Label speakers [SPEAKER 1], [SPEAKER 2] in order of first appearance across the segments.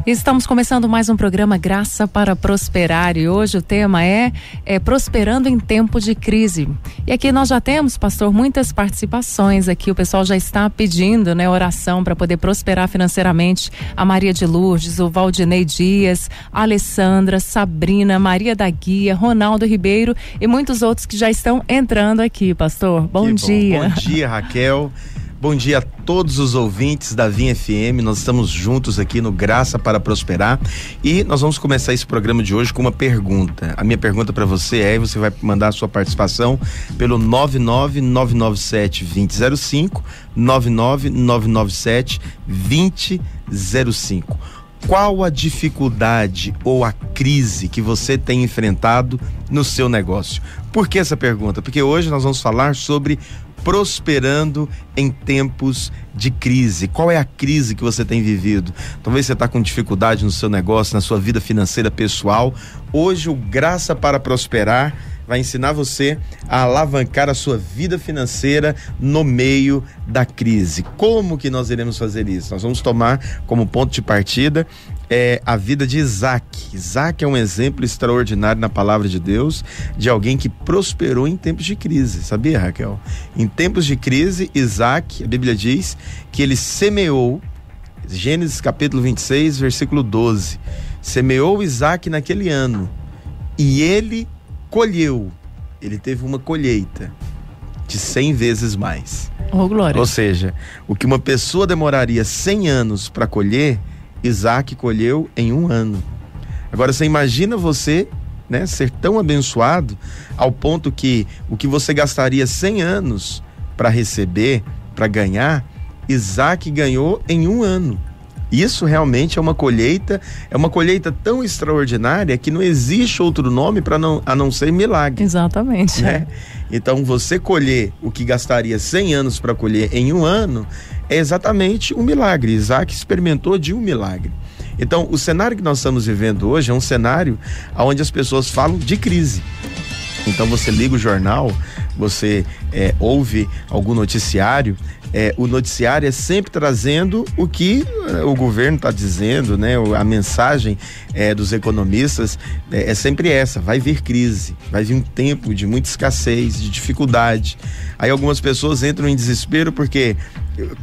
[SPEAKER 1] Estamos começando mais um programa Graça para Prosperar e hoje o tema é prosperando em tempo de crise. E aqui nós já temos, pastor, muitas participações aqui. O pessoal já está pedindo, oração para poder prosperar financeiramente. A Maria de Lourdes, o Valdinei Dias, a Alessandra, Sabrina, Maria da Guia, Ronaldo Ribeiro e muitos outros que já estão entrando aqui, pastor. Bom dia.
[SPEAKER 2] Bom dia, Raquel. Bom dia a todos os ouvintes da Vinha FM. Nós estamos juntos aqui no Graça para Prosperar e nós vamos começar esse programa de hoje com uma pergunta. A minha pergunta para você é, você vai mandar a sua participação pelo 99997-2005, 99997-2005. Qual a dificuldade ou a crise que você tem enfrentado no seu negócio? Por que essa pergunta? Porque hoje nós vamos falar sobre prosperando em tempos de crise. Qual é a crise que você tem vivido? Talvez você está com dificuldade no seu negócio, na sua vida financeira pessoal. Hoje o Graça para Prosperar vai ensinar você a alavancar a sua vida financeira no meio da crise. Como que nós iremos fazer isso? Nós vamos tomar como ponto de partida a vida de Isaac. Isaac é um exemplo extraordinário na palavra de Deus de alguém que prosperou em tempos de crise, sabia, Raquel? Em tempos de crise, Isaac, a Bíblia diz que ele semeou, Gênesis capítulo 26, versículo 12, semeou Isaac naquele ano e ele colheu, ele teve uma colheita de 100 vezes mais.
[SPEAKER 1] Oh, glória.
[SPEAKER 2] Ou seja, o que uma pessoa demoraria 100 anos para colher, Isaac colheu em 1 ano. Agora você imagina você, ser tão abençoado ao ponto que o que você gastaria 100 anos para receber, para ganhar, Isaac ganhou em 1 ano. Isso realmente é uma colheita tão extraordinária que não existe outro nome a não ser milagre.
[SPEAKER 1] Exatamente.
[SPEAKER 2] Então você colher o que gastaria 100 anos para colher em 1 ano é exatamente um milagre. Isaac experimentou de um milagre. Então o cenário que nós estamos vivendo hoje é um cenário onde as pessoas falam de crise. Então você liga o jornal, você ouve algum noticiário, o noticiário é sempre trazendo o que o governo está dizendo, a mensagem dos economistas é sempre essa: vai vir crise, vai vir um tempo de muita escassez, de dificuldade. Aí algumas pessoas entram em desespero porque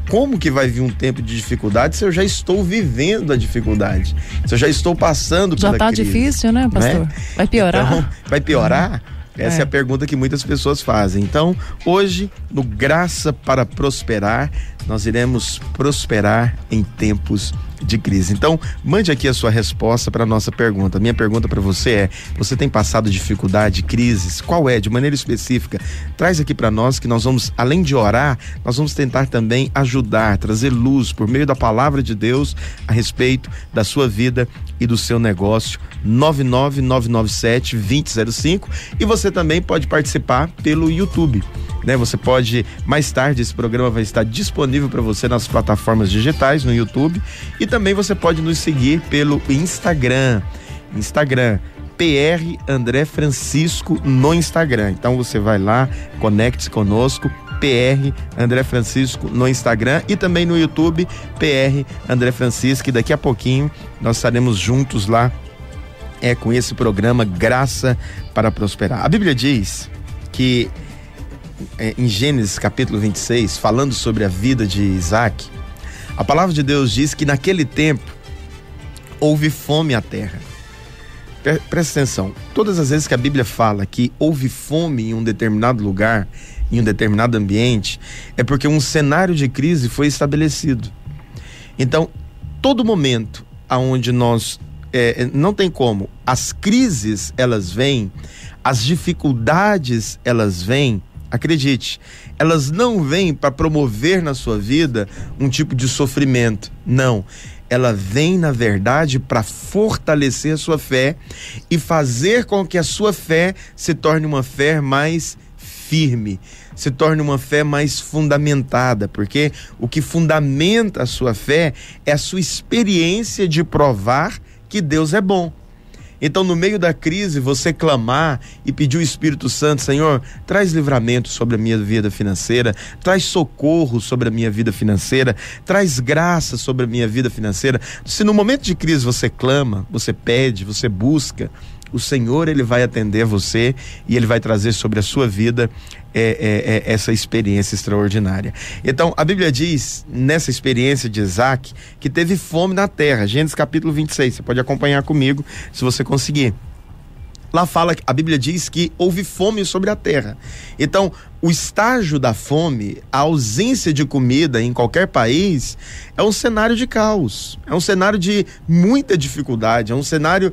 [SPEAKER 2] como que vai vir um tempo de dificuldade se eu já estou vivendo a dificuldade, se eu já estou passando pela crise? Já está
[SPEAKER 1] difícil, pastor? Vai piorar?
[SPEAKER 2] Então, vai piorar? Essa é a pergunta que muitas pessoas fazem. Então, hoje, no Graça para Prosperar, nós iremos prosperar em tempos de crise. Então, mande aqui a sua resposta para a nossa pergunta. Minha pergunta para você é: você tem passado dificuldade, crises? Qual é? De maneira específica, traz aqui para nós que nós vamos, além de orar, nós vamos tentar também ajudar, trazer luz por meio da palavra de Deus a respeito da sua vida e do seu negócio. 99997-2005. E você também pode participar pelo YouTube, Você pode, mais tarde, esse programa vai estar disponível para você nas plataformas digitais, no YouTube, e também você pode nos seguir pelo Instagram, PR André Francisco no Instagram. Então você vai lá, conecte-se conosco, PR André Francisco no Instagram, e também no YouTube, PR André Francisco, e daqui a pouquinho nós estaremos juntos lá com esse programa Graça para Prosperar. A Bíblia diz que em Gênesis capítulo 26, falando sobre a vida de Isaac, a palavra de Deus diz que naquele tempo houve fome à terra. Presta atenção, todas as vezes que a Bíblia fala que houve fome em um determinado lugar, em um determinado ambiente, é porque um cenário de crise foi estabelecido. Então, todo momento aonde nós não tem como, as crises elas vêm, as dificuldades elas vêm, acredite, elas não vêm para promover na sua vida um tipo de sofrimento, não, ela vem na verdade para fortalecer a sua fé e fazer com que a sua fé se torne uma fé mais firme, se torne uma fé mais fundamentada, porque o que fundamenta a sua fé é a sua experiência de provar que Deus é bom. Então, no meio da crise, você clamar e pedir o Espírito Santo: Senhor, traz livramento sobre a minha vida financeira, traz socorro sobre a minha vida financeira, traz graça sobre a minha vida financeira. Se no momento de crise você clama, você pede, você busca, o Senhor, Ele vai atender você e Ele vai trazer sobre a sua vida essa experiência extraordinária. Então, a Bíblia diz, nessa experiência de Isaac, que teve fome na terra. Gênesis capítulo 26, você pode acompanhar comigo, se você conseguir. Lá fala, a Bíblia diz que houve fome sobre a terra. Então, o estágio da fome, a ausência de comida em qualquer país, é um cenário de caos, é um cenário de muita dificuldade, é um cenário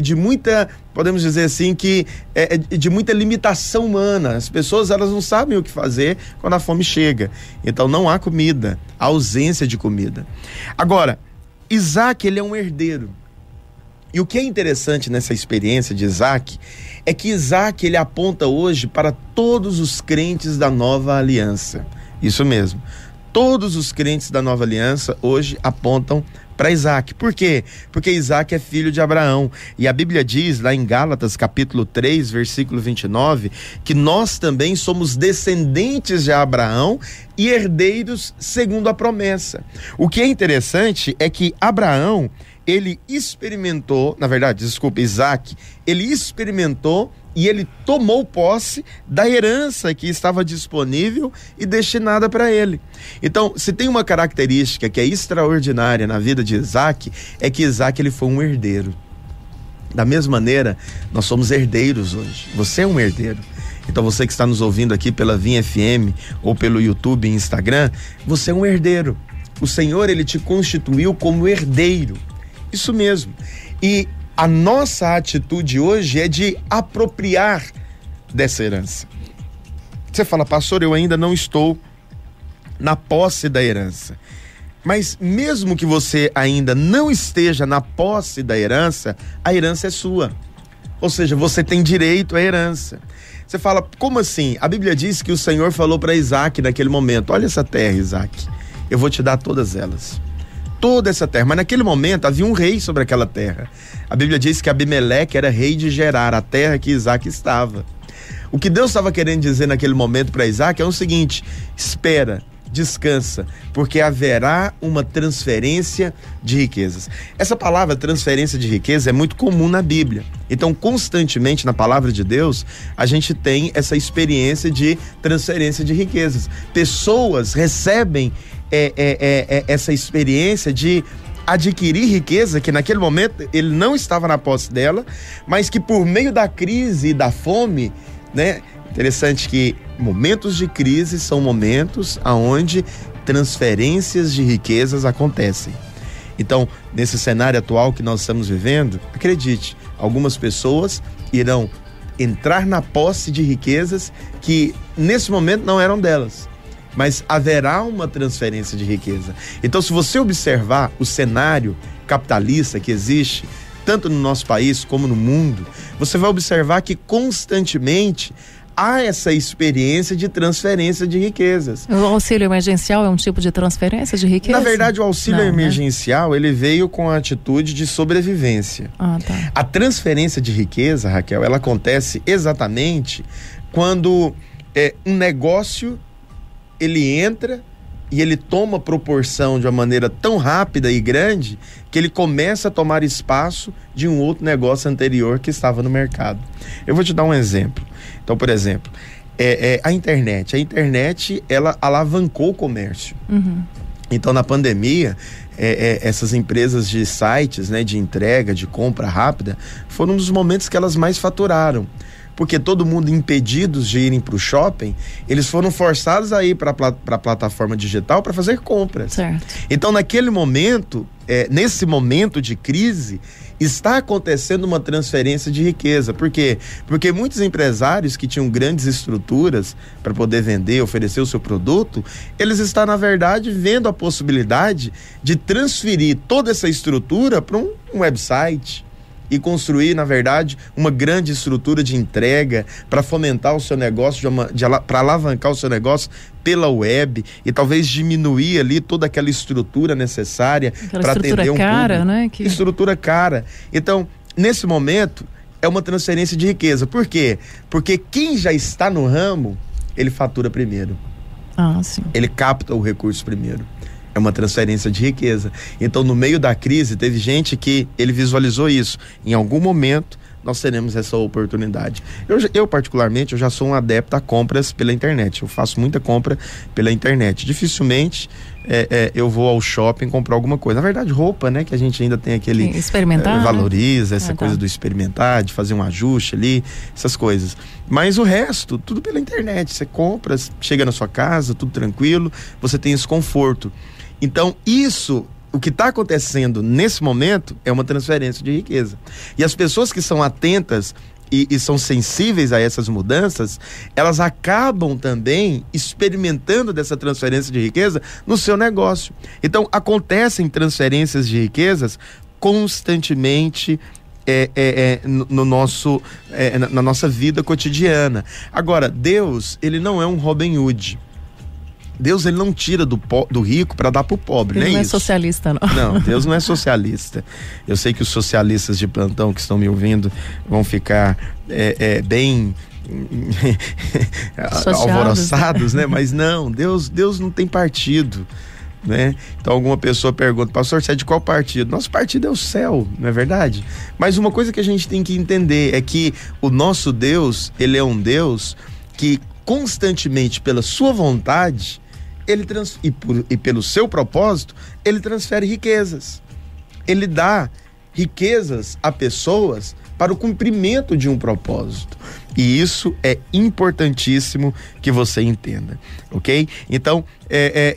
[SPEAKER 2] de muita, podemos dizer assim, de muita limitação humana. As pessoas, elas não sabem o que fazer quando a fome chega. Então, não há comida, há ausência de comida. Agora, Isaac, ele é um herdeiro. E o que é interessante nessa experiência de Isaac é que Isaac, ele aponta hoje para todos os crentes da nova aliança. Isso mesmo. Todos os crentes da nova aliança hoje apontam para Isaac. Por quê? Porque Isaac é filho de Abraão. E a Bíblia diz lá em Gálatas capítulo 3, versículo 29, que nós também somos descendentes de Abraão e herdeiros segundo a promessa. O que é interessante é que Abraão, ele experimentou, Isaac, ele experimentou e ele tomou posse da herança que estava disponível e destinada para ele. Então, se tem uma característica que é extraordinária na vida de Isaac, é que Isaac, ele foi um herdeiro. Da mesma maneira, nós somos herdeiros hoje. Você é um herdeiro. Então, você que está nos ouvindo aqui pela Vinha FM ou pelo YouTube e Instagram, você é um herdeiro. O Senhor, ele te constituiu como herdeiro. Isso mesmo. E a nossa atitude hoje é de apropriar dessa herança. Você fala: pastor, eu ainda não estou na posse da herança. Mas mesmo que você ainda não esteja na posse da herança, a herança é sua. Ou seja, você tem direito à herança. Você fala: como assim? A Bíblia diz que o Senhor falou para Isaac naquele momento: olha essa terra, Isaac, eu vou te dar todas elas. Toda essa terra, mas naquele momento havia um rei sobre aquela terra. A Bíblia diz que Abimeleque era rei de Gerar, a terra que Isaac estava. O que Deus estava querendo dizer naquele momento para Isaac é o seguinte: espera, descansa, porque haverá uma transferência de riquezas. Essa palavra transferência de riqueza é muito comum na Bíblia. Então, constantemente na palavra de Deus, a gente tem essa experiência de transferência de riquezas. Pessoas recebem essa experiência de adquirir riqueza que naquele momento ele não estava na posse dela, mas que por meio da crise e da fome, né? Interessante que momentos de crise são momentos onde transferências de riquezas acontecem. Então, nesse cenário atual que nós estamos vivendo, acredite, algumas pessoas irão entrar na posse de riquezas que nesse momento não eram delas. Mas haverá uma transferência de riqueza. Então, se você observar o cenário capitalista que existe, tanto no nosso país como no mundo, você vai observar que constantemente há essa experiência de transferência de riquezas.
[SPEAKER 1] O auxílio emergencial é um tipo de transferência de riqueza?
[SPEAKER 2] Na verdade, o auxílio emergencial, ele veio com a atitude de sobrevivência.
[SPEAKER 1] Tá.
[SPEAKER 2] A transferência de riqueza, Raquel, ela acontece exatamente quando um negócio ele entra e ele toma proporção de uma maneira tão rápida e grande que ele começa a tomar espaço de um outro negócio anterior que estava no mercado. Eu vou te dar um exemplo. Então, por exemplo, a internet, ela alavancou o comércio.
[SPEAKER 1] Uhum.
[SPEAKER 2] Então, na pandemia, essas empresas de sites, né, de entrega, de compra rápida, foram um dos momentos que elas mais faturaram. Porque todo mundo impedidos de irem para o shopping, eles foram forçados a ir para a plataforma digital para fazer compras.
[SPEAKER 1] Certo.
[SPEAKER 2] Então, naquele momento, nesse momento de crise, está acontecendo uma transferência de riqueza. Por quê? Porque muitos empresários que tinham grandes estruturas para poder vender, oferecer o seu produto, eles estão, na verdade, vendo a possibilidade de transferir toda essa estrutura para um website e construir, na verdade, uma grande estrutura de entrega para fomentar o seu negócio, para alavancar o seu negócio pela web e talvez diminuir ali toda aquela estrutura necessária para atender um público.
[SPEAKER 1] Estrutura cara, né?
[SPEAKER 2] Estrutura cara. Então, nesse momento, é uma transferência de riqueza. Por quê? Porque quem já está no ramo, ele fatura primeiro.
[SPEAKER 1] Sim.
[SPEAKER 2] Ele capta o recurso primeiro. É uma transferência de riqueza. Então, no meio da crise, teve gente que ele visualizou isso. Em algum momento, nós teremos essa oportunidade. Eu particularmente, eu já sou um adepto a compras pela internet. Eu faço muita compra pela internet. Dificilmente eu vou ao shopping comprar alguma coisa. Na verdade, roupa, né? Que a gente ainda tem aquele...
[SPEAKER 1] experimentar,
[SPEAKER 2] valoriza essa coisa do experimentar, de fazer um ajuste ali, essas coisas. Mas o resto, tudo pela internet. Você compra, chega na sua casa, tudo tranquilo, você tem esse conforto. Então, o que está acontecendo nesse momento é uma transferência de riqueza. E as pessoas que são atentas e são sensíveis a essas mudanças, elas acabam também experimentando dessa transferência de riqueza no seu negócio. Então, acontecem transferências de riquezas constantemente na nossa vida cotidiana. Agora, Deus, ele não é um Robin Hood. Deus, ele não tira do rico para dar pro pobre,
[SPEAKER 1] Ele
[SPEAKER 2] nem
[SPEAKER 1] não
[SPEAKER 2] isso.
[SPEAKER 1] É socialista, não.
[SPEAKER 2] Não, Deus não é socialista. Eu sei que os socialistas de plantão que estão me ouvindo vão ficar bem alvoroçados, né? Mas não, Deus não tem partido, né? Então alguma pessoa pergunta: pastor, você é de qual partido? Nosso partido é o céu, não é verdade? Mas uma coisa que a gente tem que entender é que o nosso Deus, ele é um Deus que constantemente, pela sua vontade, e pelo seu propósito, ele transfere riquezas. Ele dá riquezas a pessoas para o cumprimento de um propósito. E isso é importantíssimo que você entenda, ok? Então,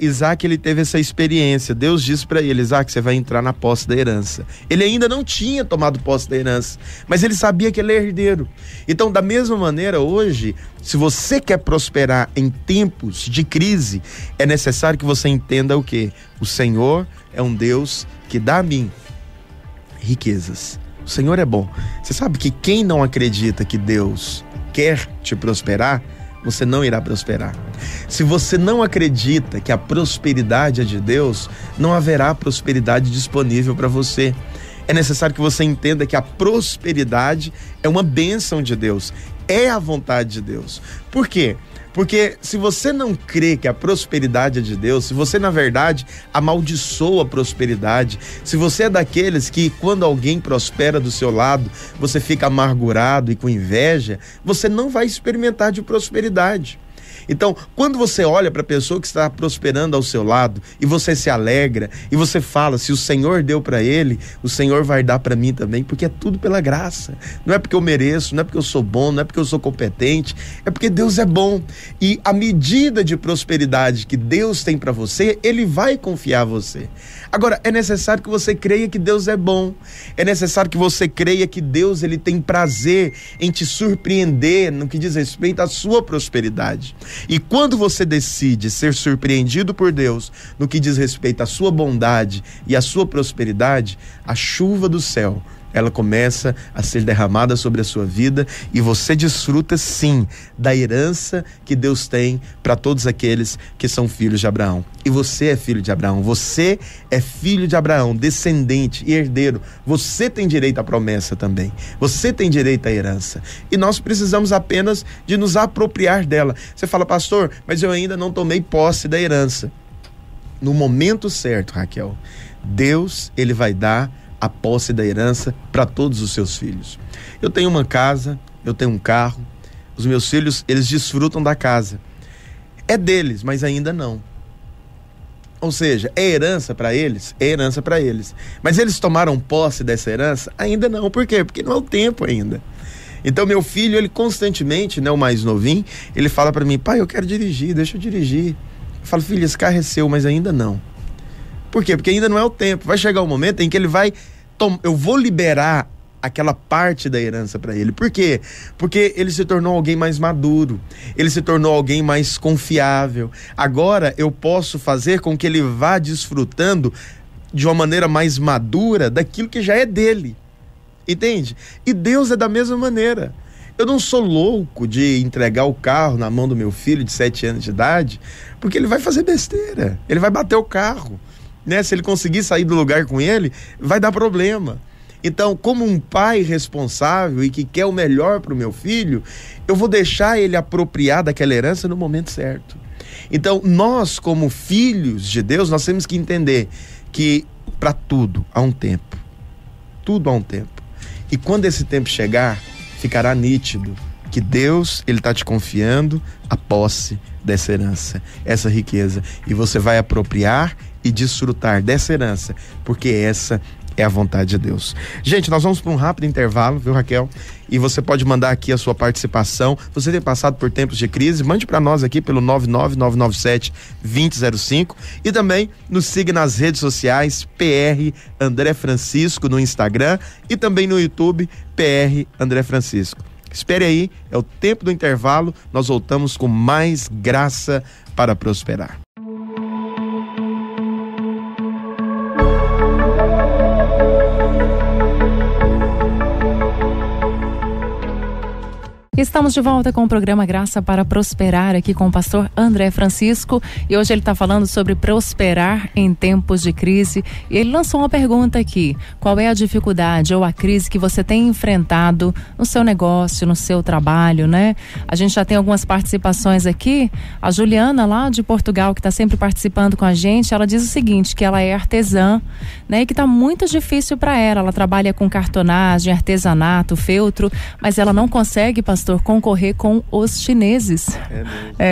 [SPEAKER 2] Isaac, ele teve essa experiência. Deus disse para ele: Isaac, você vai entrar na posse da herança. Ele ainda não tinha tomado posse da herança, mas ele sabia que ele é herdeiro. Então, da mesma maneira, hoje, se você quer prosperar em tempos de crise, é necessário que você entenda o quê? O Senhor é um Deus que dá a mim riquezas. O Senhor é bom. Você sabe que quem não acredita que Deus quer te prosperar, você não irá prosperar. Se você não acredita que a prosperidade é de Deus, não haverá prosperidade disponível para você. É necessário que você entenda que a prosperidade é uma bênção de Deus, é a vontade de Deus. Por quê? Porque se você não crê que a prosperidade é de Deus, se você na verdade amaldiçoa a prosperidade, se você é daqueles que quando alguém prospera do seu lado, você fica amargurado e com inveja, você não vai experimentar de prosperidade. Então, quando você olha para a pessoa que está prosperando ao seu lado e você se alegra e você fala: se o Senhor deu para ele, o Senhor vai dar para mim também, porque é tudo pela graça. Não é porque eu mereço, não é porque eu sou bom, não é porque eu sou competente, é porque Deus é bom. E a medida de prosperidade que Deus tem para você, ele vai confiar a você. Agora, é necessário que você creia que Deus é bom. É necessário que você creia que Deus, ele tem prazer em te surpreender no que diz respeito à sua prosperidade. E quando você decide ser surpreendido por Deus no que diz respeito à sua bondade e à sua prosperidade, a chuva do céu, ela começa a ser derramada sobre a sua vida e você desfruta sim da herança que Deus tem para todos aqueles que são filhos de Abraão. E você é filho de Abraão, você é filho de Abraão, descendente e herdeiro. Você tem direito à promessa também, você tem direito à herança e nós precisamos apenas de nos apropriar dela. Você fala: pastor, mas eu ainda não tomei posse da herança. No momento certo, Raquel, Deus, ele vai dar a posse da herança para todos os seus filhos. Eu tenho uma casa, eu tenho um carro, os meus filhos, eles desfrutam da casa. É deles, mas ainda não. Ou seja, é herança para eles? É herança para eles. Mas eles tomaram posse dessa herança? Ainda não. Por quê? Porque não é o tempo ainda. Então meu filho, ele constantemente, né, o mais novinho, ele fala para mim: pai, eu quero dirigir, deixa eu dirigir. Eu falo: filho, esse carro é seu, mas ainda não. Por quê? Porque ainda não é o tempo. Vai chegar o momento em que ele vai... Eu vou liberar aquela parte da herança para ele. Por quê? Porque ele se tornou alguém mais maduro. Ele se tornou alguém mais confiável. Agora eu posso fazer com que ele vá desfrutando de uma maneira mais madura daquilo que já é dele. Entende? E Deus é da mesma maneira. Eu não sou louco de entregar o carro na mão do meu filho de 7 anos de idade, porque ele vai fazer besteira. Ele vai bater o carro. Né? Se ele conseguir sair do lugar com ele, vai dar problema. Então, como um pai responsável e que quer o melhor para o meu filho, eu vou deixar ele apropriar daquela herança no momento certo. Então, nós como filhos de Deus, nós temos que entender que para tudo há um tempo. Tudo há um tempo. E quando esse tempo chegar, ficará nítido que Deus, Ele está te confiando a posse dessa herança, essa riqueza. E você vai apropriar e desfrutar dessa herança, porque essa é a vontade de Deus. Gente, nós vamos para um rápido intervalo, viu, Raquel? E você pode mandar aqui a sua participação. Você tem passado por tempos de crise? Mande para nós aqui pelo 99997-2005 e também nos siga nas redes sociais, PR André Francisco no Instagram e também no YouTube, PR André Francisco. Espere aí, é o tempo do intervalo, nós voltamos com mais graça para prosperar.
[SPEAKER 1] Estamos de volta com o programa Graça para Prosperar, aqui com o pastor André Francisco, e hoje ele está falando sobre prosperar em tempos de crise, e ele lançou uma pergunta aqui: qual é a dificuldade ou a crise que você tem enfrentado no seu negócio, no seu trabalho, né? A gente já tem algumas participações aqui. A Juliana, lá de Portugal, que está sempre participando com a gente, ela diz o seguinte, que ela é artesã, né, e que está muito difícil para ela trabalha com cartonagem, artesanato, feltro, mas ela não consegue, pastor, concorrer com os chineses.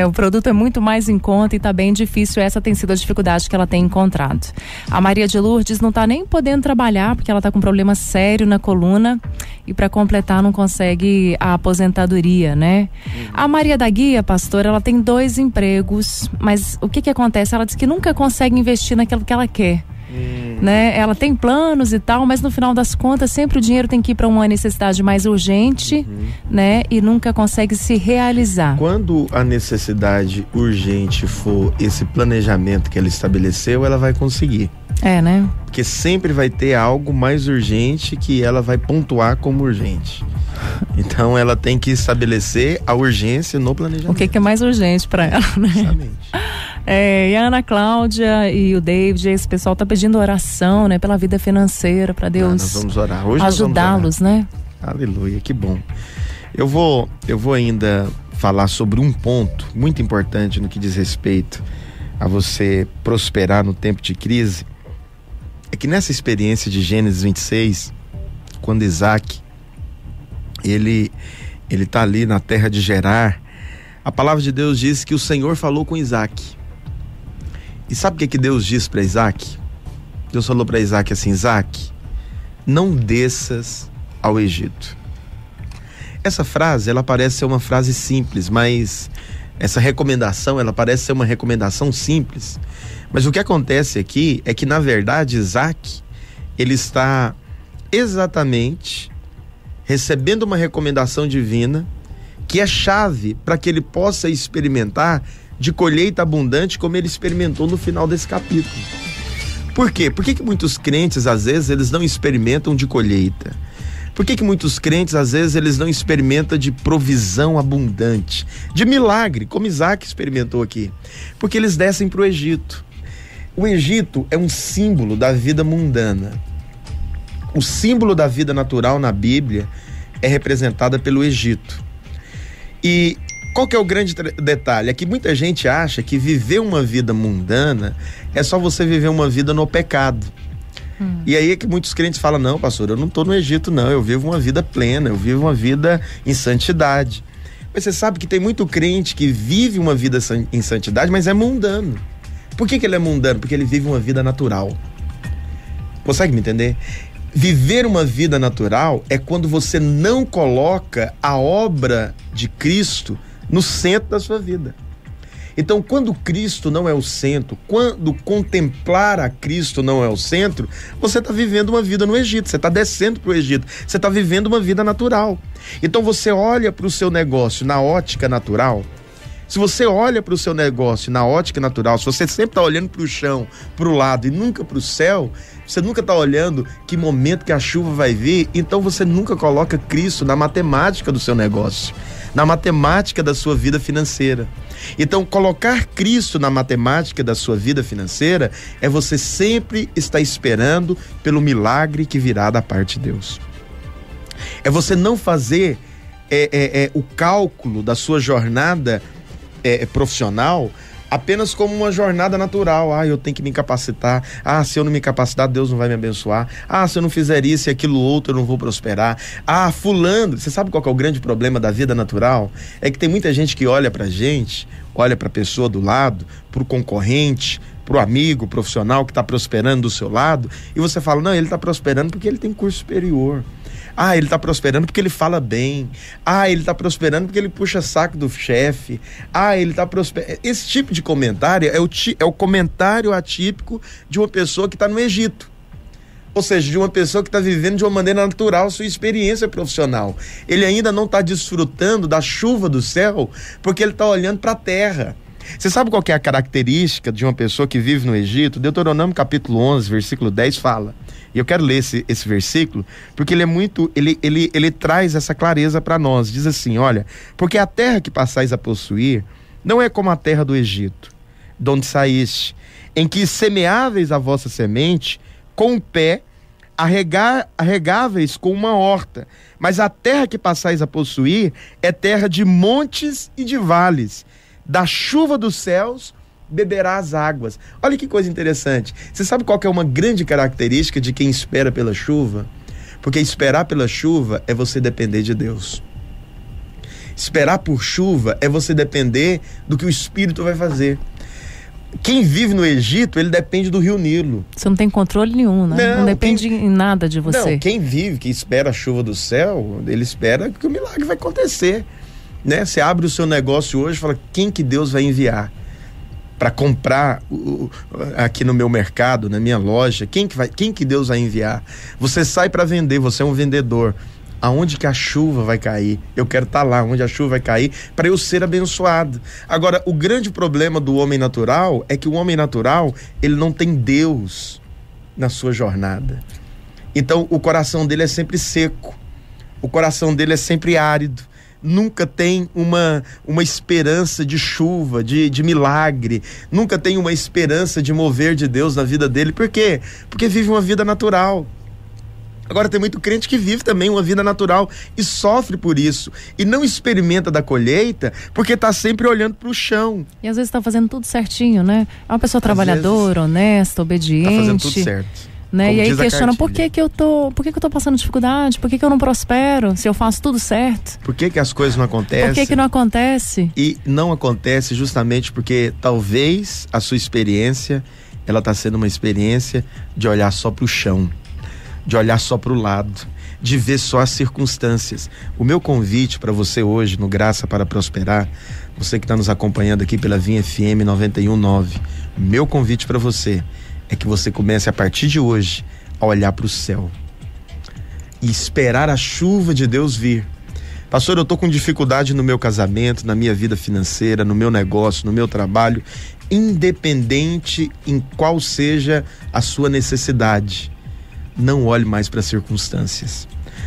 [SPEAKER 1] O produto é muito mais em conta e está bem difícil. Essa tem sido a dificuldade que ela tem encontrado. A Maria de Lourdes não está nem podendo trabalhar porque ela está com um problema sério na coluna e para completar não consegue a aposentadoria, né? A Maria da Guia, pastor, ela tem 2 empregos, mas o que acontece? Ela diz que nunca consegue investir naquilo que ela quer. Né? Ela tem planos e tal, mas no final das contas sempre o dinheiro tem que ir para uma necessidade mais urgente, né? E nunca consegue se realizar.
[SPEAKER 2] Quando a necessidade urgente for esse planejamento que ela estabeleceu, ela vai conseguir.
[SPEAKER 1] Né?
[SPEAKER 2] Porque sempre vai ter algo mais urgente que ela vai pontuar como urgente. Então ela tem que estabelecer a urgência no planejamento.
[SPEAKER 1] O que é mais urgente para ela, né?
[SPEAKER 2] Exatamente.
[SPEAKER 1] E a Ana Cláudia e o David, esse pessoal tá pedindo oração, né, pela vida financeira, para Deus
[SPEAKER 2] nós vamos orar. Hoje
[SPEAKER 1] ajudá-los, né?
[SPEAKER 2] Aleluia, que bom. Eu vou ainda falar sobre um ponto muito importante no que diz respeito a você prosperar no tempo de crise. É que nessa experiência de Gênesis 26, quando Isaac ele tá ali na terra de Gerar, a palavra de Deus diz que o Senhor falou com Isaac. E sabe o que Deus disse para Isaac? Deus falou para Isaac assim: Isaac, não desças ao Egito. Essa frase, ela parece ser uma frase simples, mas essa recomendação, ela parece ser uma recomendação simples. Mas o que acontece aqui é que, na verdade, Isaac, ele está exatamente recebendo uma recomendação divina que é chave para que ele possa experimentar de colheita abundante, como ele experimentou no final desse capítulo. Por quê? Por que muitos crentes, às vezes, eles não experimentam de colheita? Por que muitos crentes, às vezes, eles não experimentam de provisão abundante, de milagre, como Isaac experimentou aqui? Porque eles descem para o Egito. O Egito é um símbolo da vida mundana. O símbolo da vida natural na Bíblia é representada pelo Egito. E qual que é o grande detalhe? É que muita gente acha que viver uma vida mundana é só você viver uma vida no pecado. E aí é que muitos crentes falam: não, pastor, eu não estou no Egito não, eu vivo uma vida plena, eu vivo uma vida em santidade. Mas você sabe que tem muito crente que vive uma vida em santidade, mas é mundano. Por que ele é mundano? Porque ele vive uma vida natural. Consegue me entender? Viver uma vida natural é quando você não coloca a obra de Cristo no centro da sua vida. Então, quando Cristo não é o centro, quando contemplar a Cristo não é o centro, você está vivendo uma vida no Egito, você está descendo para o Egito, você está vivendo uma vida natural. Então, você olha para o seu negócio na ótica natural. Se você olha para o seu negócio na ótica natural, se você sempre está olhando para o chão, para o lado e nunca para o céu, você nunca está olhando que momento que a chuva vai vir, então você nunca coloca Cristo na matemática do seu negócio. na matemática da sua vida financeira. Então, colocar Cristo na matemática da sua vida financeira é você sempre estar esperando pelo milagre que virá da parte de Deus. É você não fazer o cálculo da sua jornada profissional apenas como uma jornada natural. Eu tenho que me capacitar. Se eu não me capacitar, Deus não vai me abençoar. Se eu não fizer isso e aquilo outro, eu não vou prosperar. Fulano. Você sabe qual que é o grande problema da vida natural? É que tem muita gente que olha pra gente, olha pra pessoa do lado, pro concorrente, pro amigo profissional que está prosperando do seu lado, e você fala, não, ele está prosperando porque ele tem curso superior. Ele está prosperando porque ele fala bem. Ele está prosperando porque ele puxa saco do chefe. Ele está prosperando. Esse tipo de comentário é o comentário atípico de uma pessoa que está no Egito. Ou seja, de uma pessoa que está vivendo de uma maneira natural sua experiência profissional. Ele ainda não está desfrutando da chuva do céu porque ele está olhando para a terra. Você sabe qual que é a característica de uma pessoa que vive no Egito? Deuteronômio capítulo 11, versículo 10 fala. E eu quero ler esse versículo, porque ele é muito, ele traz essa clareza para nós. Diz assim, olha, porque a terra que passais a possuir não é como a terra do Egito, de onde saíste, em que semeáveis a vossa semente, com o pé, arregáveis com uma horta, mas a terra que passais a possuir é terra de montes e de vales, da chuva dos céus beberá as águas. Olha que coisa interessante. Você sabe qual que é uma grande característica de quem espera pela chuva? Porque esperar pela chuva é você depender de Deus. Esperar por chuva é você depender do que o Espírito vai fazer. Quem vive no Egito, ele depende do rio Nilo.
[SPEAKER 1] Você não tem controle nenhum, né? Não depende em nada de você.
[SPEAKER 2] Não, quem vive, que espera a chuva do céu, ele espera que o milagre vai acontecer, né? Você abre o seu negócio hoje e fala, quem que Deus vai enviar para comprar aqui no meu mercado, na minha loja? Quem que Deus vai enviar? Você sai para vender, você é um vendedor. Aonde que a chuva vai cair? Eu quero estar lá, onde a chuva vai cair, para eu ser abençoado. Agora, o grande problema do homem natural é que o homem natural, ele não tem Deus na sua jornada. Então, o coração dele é sempre seco. O coração dele é sempre árido. Nunca tem uma esperança de chuva, de milagre. Nunca tem uma esperança de mover de Deus na vida dele. Por quê? Porque vive uma vida natural. Agora, tem muito crente que vive também uma vida natural e sofre por isso. E não experimenta da colheita porque está sempre olhando para o chão.
[SPEAKER 1] E às vezes está fazendo tudo certinho, né? É uma pessoa trabalhadora, honesta, obediente. Está fazendo
[SPEAKER 2] tudo certo.
[SPEAKER 1] Né? E aí questiona, por que eu tô passando dificuldade? Por que eu não prospero? Se eu faço tudo certo?
[SPEAKER 2] Por que as coisas não acontecem?
[SPEAKER 1] Por que não acontece?
[SPEAKER 2] E não acontece justamente porque talvez a sua experiência, ela está sendo uma experiência de olhar só para o chão, de olhar só para o lado, de ver só as circunstâncias. O meu convite para você hoje no Graça para Prosperar, você que está nos acompanhando aqui pela Vinha FM 91.9, meu convite para você é que você comece a partir de hoje a olhar para o céu e esperar a chuva de Deus vir. Pastor, eu estou com dificuldade no meu casamento, na minha vida financeira, no meu negócio, no meu trabalho, independente em qual seja a sua necessidade. Não olhe mais para as circunstâncias,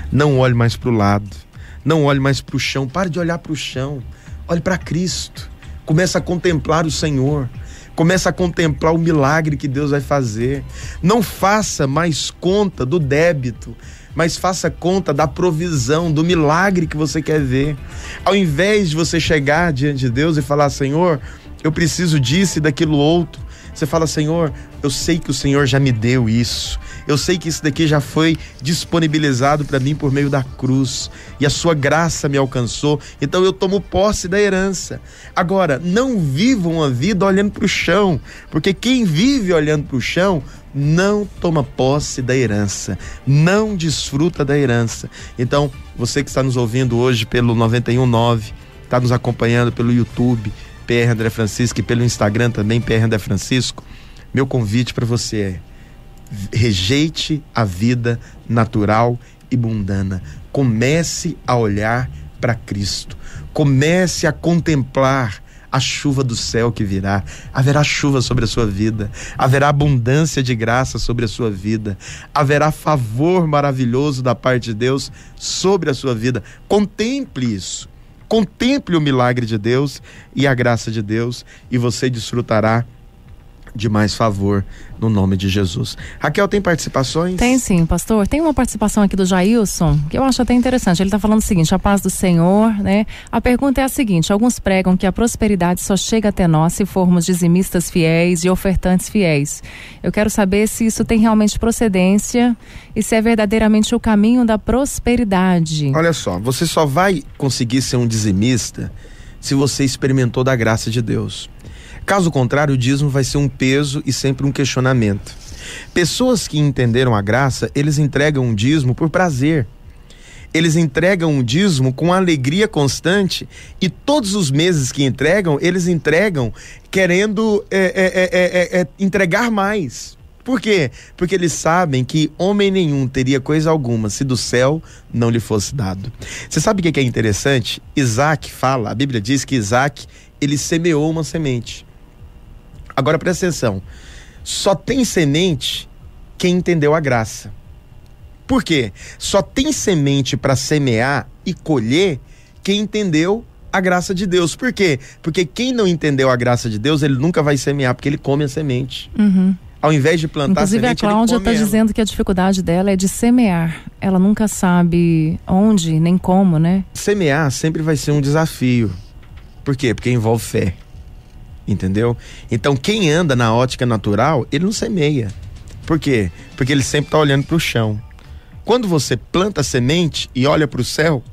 [SPEAKER 2] não olhe mais para o lado, não olhe mais para o chão. Pare de olhar para o chão, olhe para Cristo, comece a contemplar o Senhor. Começa a contemplar o milagre que Deus vai fazer. Não faça mais conta do débito, mas faça conta da provisão, do milagre que você quer ver. Ao invés de você chegar diante de Deus e falar, Senhor, eu preciso disso e daquilo outro, você fala, Senhor, eu sei que o Senhor já me deu isso. Eu sei que isso daqui já foi disponibilizado para mim por meio da cruz. E a sua graça me alcançou. Então eu tomo posse da herança. Agora, não viva uma vida olhando para o chão. Porque quem vive olhando para o chão não toma posse da herança. Não desfruta da herança. Então, você que está nos ouvindo hoje pelo 91.9, está nos acompanhando pelo YouTube, PR André Francisco, e pelo Instagram também, PR André Francisco, meu convite para você é: rejeite a vida natural e mundana. Comece a olhar para Cristo. Comece a contemplar a chuva do céu que virá. Haverá chuva sobre a sua vida. Haverá abundância de graça sobre a sua vida. Haverá favor maravilhoso da parte de Deus sobre a sua vida. Contemple isso. contemple o milagre de Deus e a graça de Deus, e você desfrutará de mais favor no nome de Jesus. Raquel, tem participações?
[SPEAKER 1] Tem sim, pastor. Tem uma participação aqui do Jailson, que eu acho até interessante. Ele está falando o seguinte: a paz do Senhor, né? A pergunta é a seguinte: alguns pregam que a prosperidade só chega até nós se formos dizimistas fiéis e ofertantes fiéis. Eu quero saber se isso tem realmente procedência e se é verdadeiramente o caminho da prosperidade.
[SPEAKER 2] Olha só, você só vai conseguir ser um dizimista se você experimentou da graça de Deus. Caso contrário, o dízimo vai ser um peso e sempre um questionamento. Pessoas que entenderam a graça, eles entregam um dízimo por prazer. Eles entregam um dízimo com alegria constante, e todos os meses que entregam, eles entregam querendo entregar mais. Por quê? Porque eles sabem que homem nenhum teria coisa alguma se do céu não lhe fosse dado. Você sabe o que é interessante? Isaac fala, a Bíblia diz que Isaac, ele semeou uma semente. Agora presta atenção, só tem semente quem entendeu a graça. Por quê? Só tem semente para semear e colher quem entendeu a graça de Deus. Por quê? Porque quem não entendeu a graça de Deus, ele nunca vai semear, porque ele come a semente. Ao invés de plantar a semente, ele come ela.
[SPEAKER 1] Inclusive a Cláudia está dizendo que a dificuldade dela é de semear. Ela nunca sabe onde, nem como, né?
[SPEAKER 2] Semear sempre vai ser um desafio. Por quê? Porque envolve fé. Entendeu? Então quem anda na ótica natural, ele não semeia. Por quê? Porque ele sempre está olhando para o chão. Quando você planta a semente e olha para o céu,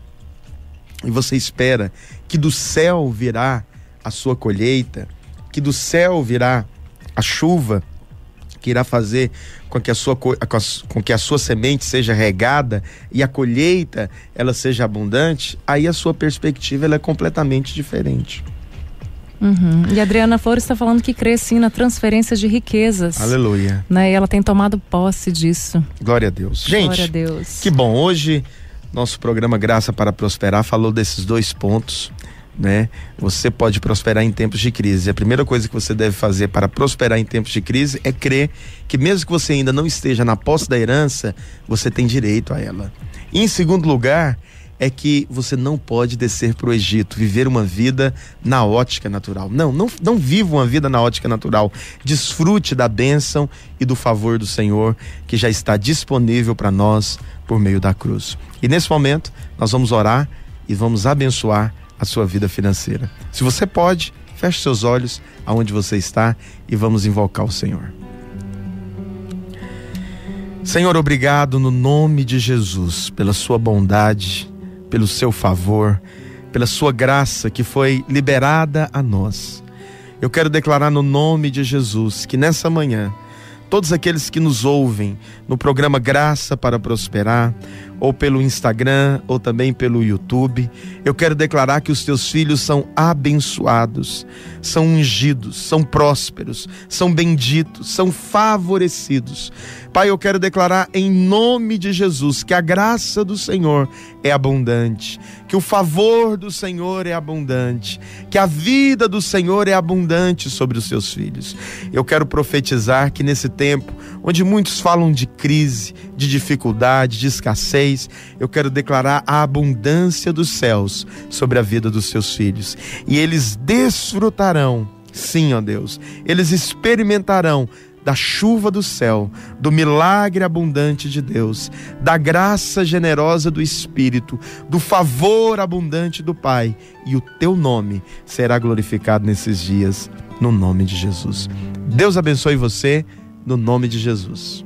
[SPEAKER 2] e você espera que do céu virá a sua colheita, que do céu virá a chuva, que irá fazer com que a sua semente seja regada e a colheita ela seja abundante, aí a sua perspectiva ela é completamente diferente.
[SPEAKER 1] E a Adriana Flores está falando que crê sim na transferência de riquezas.
[SPEAKER 2] Aleluia.
[SPEAKER 1] Né? E ela tem tomado posse disso.
[SPEAKER 2] Glória a Deus. Gente,
[SPEAKER 1] glória a Deus.
[SPEAKER 2] Que bom. Hoje, nosso programa Graça para Prosperar falou desses dois pontos, né? Você pode prosperar em tempos de crise. A primeira coisa que você deve fazer para prosperar em tempos de crise é crer que mesmo que você ainda não esteja na posse da herança, você tem direito a ela. E em segundo lugar, é que você não pode descer para o Egito, viver uma vida na ótica natural. Não viva uma vida na ótica natural. Desfrute da bênção e do favor do Senhor, que já está disponível para nós por meio da cruz. E nesse momento, nós vamos orar e vamos abençoar a sua vida financeira. Se você pode, feche seus olhos aonde você está e vamos invocar o Senhor. Senhor, obrigado no nome de Jesus, pela sua bondade, pelo seu favor, pela sua graça que foi liberada a nós. Eu quero declarar no nome de Jesus que nessa manhã, todos aqueles que nos ouvem no programa Graça para Prosperar, ou pelo Instagram, ou também pelo YouTube, eu quero declarar que os teus filhos são abençoados, são ungidos, são prósperos, são benditos, são favorecidos. Pai, eu quero declarar em nome de Jesus que a graça do Senhor é abundante, que o favor do Senhor é abundante, que a vida do Senhor é abundante sobre os seus filhos. Eu quero profetizar que nesse tempo, onde muitos falam de crise, de dificuldade, de escassez, eu quero declarar a abundância dos céus sobre a vida dos seus filhos. E eles desfrutarão, sim, ó Deus, eles experimentarão da chuva do céu, do milagre abundante de Deus, da graça generosa do Espírito, do favor abundante do Pai, e o teu nome será glorificado nesses dias, no nome de Jesus. Deus abençoe você, no nome de Jesus.